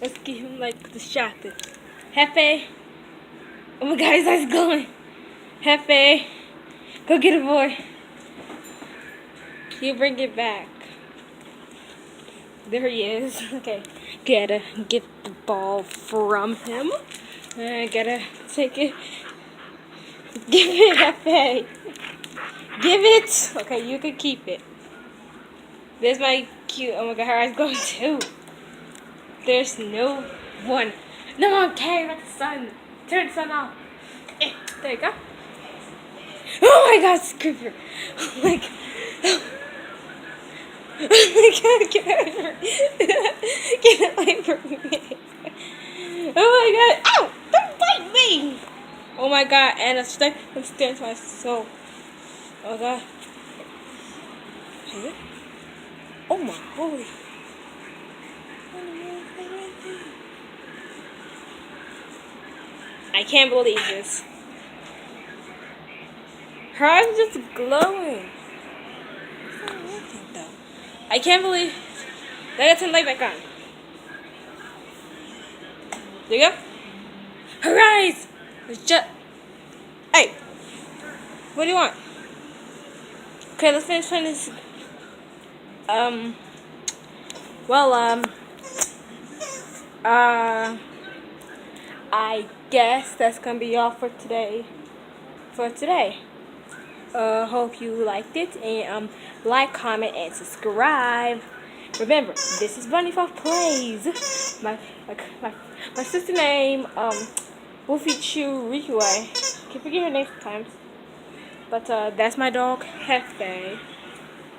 Let's get him like distracted. Hefe. Oh my god, his eyes glowing. Hefe. Go get it, boy. You bring it back. There he is. Okay. Gotta get the ball from him. I gotta take it. Give it, Hefe. Give it. Okay, you can keep it. There's my cute. Oh my god, her eyes glowing too. There's no one. No, I'm carrying like the sun. Turn the sun off. There you go. Oh my god, Scooper. Oh my god. Oh my god, get away from me. Oh my god. Ow! Don't bite me! Oh my god, and I'm staring to my soul. Oh my god. Oh my holy. I can't believe this. Her eyes are just glowing. It's not working though. I can't believe. Let it turn light back on. There you go. Her eyes. It's just. Hey. What do you want? Okay, let's finish playing this. Well, I guess that's gonna be all for today. Hope you liked it, and like, comment, and subscribe. Remember, this is Bunnyfuff Plays. My sister name Wolfie Chew Rikiway. Keep forgetting her name sometimes. But that's my dog Hefe,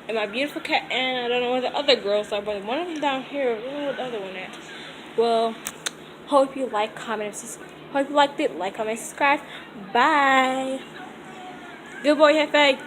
and my beautiful cat Anna. I don't know where the other girls are, but one of them down here. I don't know where the other one at. Well, hope you like, comment, and subscribe. Hope you liked it. Like, comment, subscribe. Bye. Good boy, Hefe.